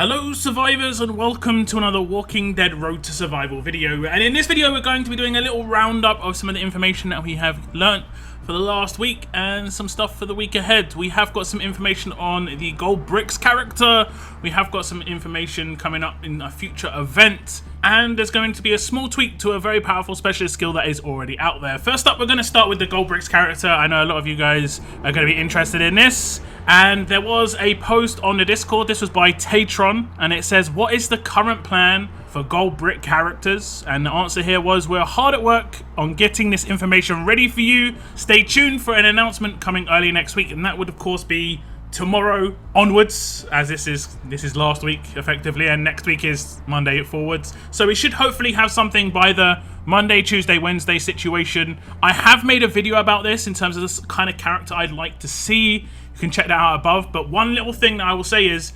Hello survivors and welcome to another Walking Dead Road to Survival video, and in this video we're going to be doing a little roundup of some of the information that we have learnt for the last week and some stuff for the week ahead. We have got some information on the Gold Bricks character, we have got some information coming up in a future event, and there's going to be a small tweak to a very powerful specialist skill that is already out there. First up, we're going to start with the Gold Bricks character. I know a lot of you guys are going to be interested in this, and there was a post on the Discord. This was by Tatron, and it says, what is the current plan for Gold Brick characters? And the answer here was, we're hard at work on getting this information ready for you. Stay tuned for an announcement coming early next week, and that would of course be tomorrow onwards, as this is last week effectively, and next week is Monday forwards. So we should hopefully have something by the Monday, Tuesday, Wednesday situation. I have made a video about this in terms of this kind of character I'd like to see. You can check that out above. But one little thing that I will say is,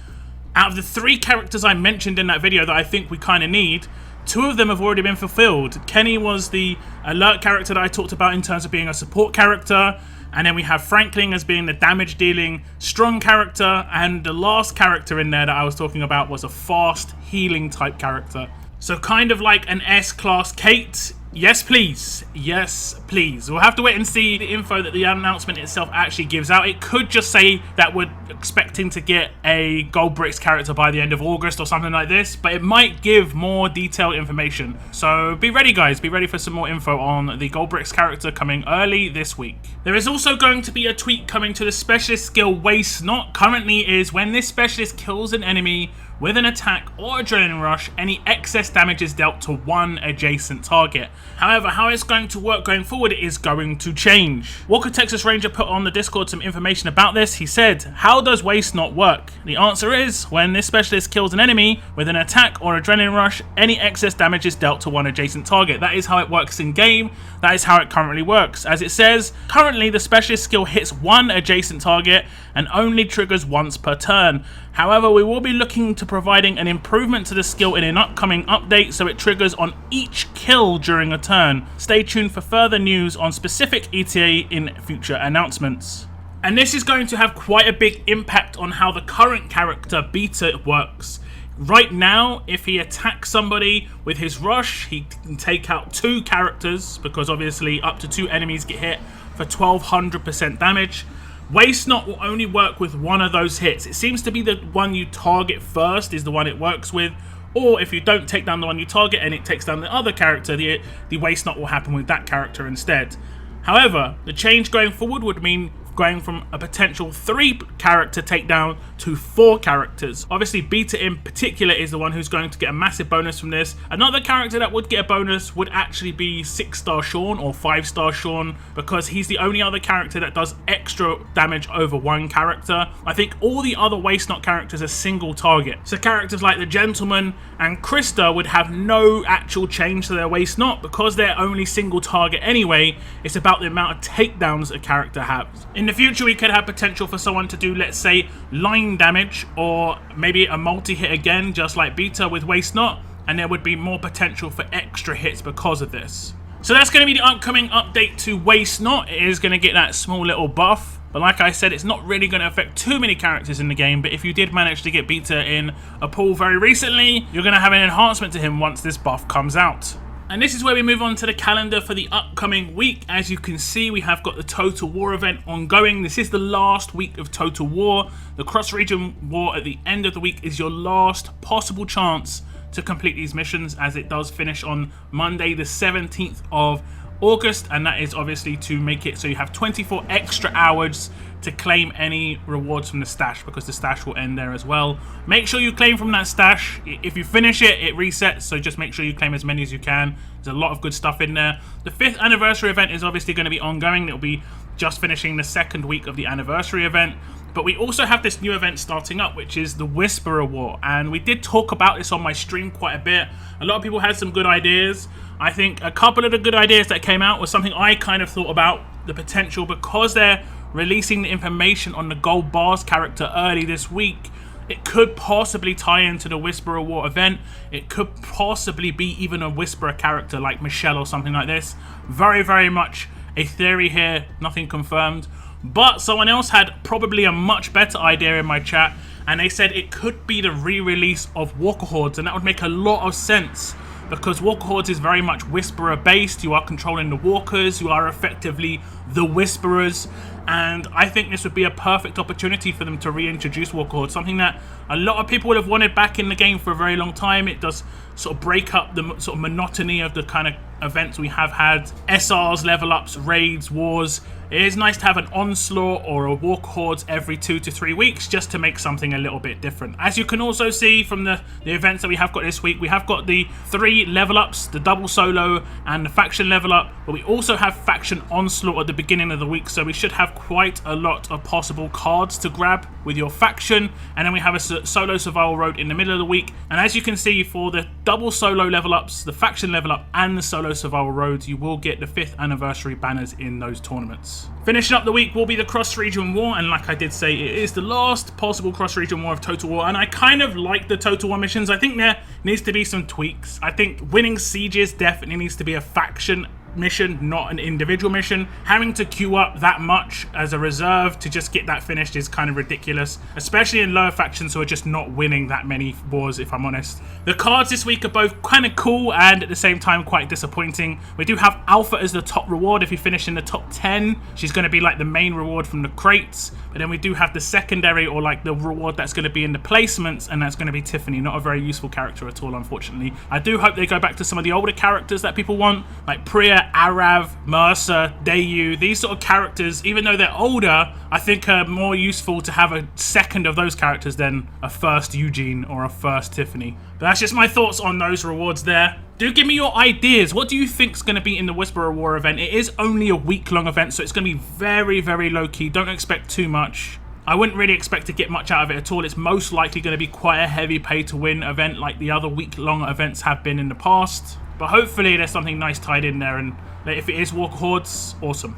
out of the 3 characters I mentioned in that video that I think we kind of need, 2 of them have already been fulfilled. Kenny was the alert character that I talked about in terms of being a support character. And then we have Franklin as being the damage dealing strong character. And the last character in there that I was talking about was a fast healing type character. So kind of like an S-class Kate. Yes, please. Yes, please. We'll have to wait and see the info that the announcement itself actually gives out. It could just say that we're expecting to get a Gold Bricks character by the end of August or something like this, but it might give more detailed information. So be ready, guys. Be ready for some more info on the Gold Bricks character coming early this week. There is also going to be a tweak coming to the specialist skill Waste Not. Currently is when this specialist kills an enemy with an attack or adrenaline rush, any excess damage is dealt to one adjacent target. However, how it's going to work going forward is going to change. Walker Texas Ranger put on the Discord some information about this. He said, how does Waste Not work? The answer is, when this specialist kills an enemy with an attack or adrenaline rush, any excess damage is dealt to one adjacent target. That is how it works in game. That is how it currently works. As it says, currently the specialist skill hits one adjacent target and only triggers once per turn. However, we will be looking to providing an improvement to the skill in an upcoming update so it triggers on each kill during a turn. Stay tuned for further news on specific ETA in future announcements. And this is going to have quite a big impact on how the current character Beta works. Right now, if he attacks somebody with his rush, he can take out 2 characters, because obviously up to 2 enemies get hit for 1200% damage. Waste Not will only work with one of those hits. It seems to be the one you target first is the one it works with, or if you don't take down the one you target and it takes down the other character, the Waste Not will happen with that character instead. However, the change going forward would mean going from a potential 3 character takedown to 4 characters. Obviously, Beta in particular is the one who's going to get a massive bonus from this. Another character that would get a bonus would actually be 6-star Sean or 5-star Sean, because he's the only other character that does extra damage over one character. I think all the other Waste Not characters are single target. So characters like the Gentleman and Krista would have no actual change to their Waste Not, because they're only single target anyway. It's about the amount of takedowns a character has. In the future, we could have potential for someone to do, let's say, line damage, or maybe a multi-hit again, just like Beta with Waste Not, and there would be more potential for extra hits because of this. So that's going to be the upcoming update to Waste Not. It is going to get that small little buff, but like I said, it's not really going to affect too many characters in the game. But if you did manage to get Beta in a pool very recently, you're going to have an enhancement to him once this buff comes out. And this is where we move on to the calendar for the upcoming week. As you can see, we have got the Total War event ongoing. This is the last week of Total War. The cross-region war at the end of the week is your last possible chance to complete these missions, as it does finish on Monday the 17th of August, and that is obviously to make it so you have 24 extra hours to claim any rewards from the stash, because the stash will end there as well. Make sure you claim from that stash. If you finish it, it resets, so just make sure you claim as many as you can. There's a lot of good stuff in there. The 5th anniversary event is obviously going to be ongoing. It'll be just finishing the 2nd week of the anniversary event. But we also have this new event starting up, which is the Whisperer War, and we did talk about this on my stream quite a bit. A lot of people had some good ideas. I think a couple of the good ideas that came out was something I kind of thought about, the potential, because they're releasing the information on the Gold Bars character early this week. It could possibly tie into the Whisperer War event. It could possibly be even a Whisperer character like Michelle or something like this. Very, very much a theory here, nothing confirmed. But someone else had probably a much better idea in my chat, and they said it could be the re-release of Walker Hordes, and that would make a lot of sense because Walker Hordes is very much Whisperer based. You are controlling the Walkers, you are effectively the Whisperers, and I think this would be a perfect opportunity for them to reintroduce Walker Hordes, something that a lot of people would have wanted back in the game for a very long time. It does sort of break up the sort of monotony of the kind of events we have had. SRs, level ups, raids, wars. It is nice to have an Onslaught or a Walker Hordes every 2 to 3 weeks just to make something a little bit different. As you can also see from the events that we have got this week, we have got the 3 level ups, the double solo and the faction level up, but we also have faction Onslaught at the beginning of the week, so we should have quite a lot of possible cards to grab with your faction. And then we have a solo survival road in the middle of the week, and as you can see, for the double solo level ups, the faction level up and the solo survival roads, you will get the 5th anniversary banners in those tournaments. Finishing up the week will be the cross-region war, and like I did say, it is the last possible cross-region war of Total War, and I kind of like the Total War missions. I think there needs to be some tweaks. I think winning sieges definitely needs to be a faction mission, not an individual mission. Having to queue up that much as a reserve to just get that finished is kind of ridiculous, especially in lower factions who are just not winning that many wars, if I'm honest. The cards this week are both kind of cool and at the same time quite disappointing. We do have Alpha as the top reward. If you finish in the top 10, she's going to be like the main reward from the crates, but then we do have the secondary, or like the reward that's going to be in the placements, and that's going to be Tiffany. Not a very useful character at all, unfortunately. I do hope they go back to some of the older characters that people want, like Priya, Arav, Mercer, Dayu. These sort of characters, even though they're older, I think are more useful to have a second of those characters than a first Eugene or a first Tiffany. But that's just my thoughts on those rewards there. Do give me your ideas. What do you think is going to be in the Whisperer War event? It is only a week-long event, so it's going to be very, very low-key. Don't expect too much. I wouldn't really expect to get much out of it at all. It's most likely going to be quite a heavy pay-to-win event like the other week-long events have been in the past. But hopefully there's something nice tied in there, and if it is Walker Hordes, awesome.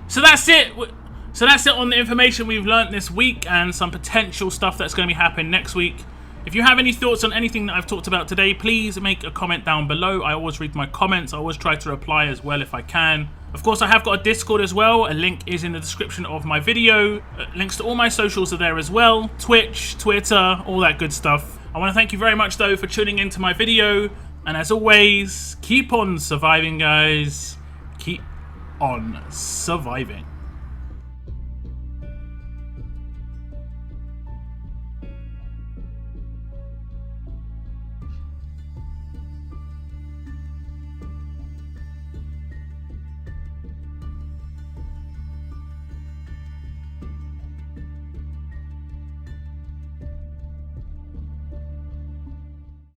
So that's it. So that's it on the information we've learnt this week and some potential stuff that's going to be happening next week. If you have any thoughts on anything that I've talked about today, please make a comment down below. I always read my comments. I always try to reply as well if I can. Of course, I have got a Discord as well. A link is in the description of my video. Links to all my socials are there as well. Twitch, Twitter, all that good stuff. I want to thank you very much, though, for tuning into my video. And as always, keep on surviving, guys. Keep on surviving.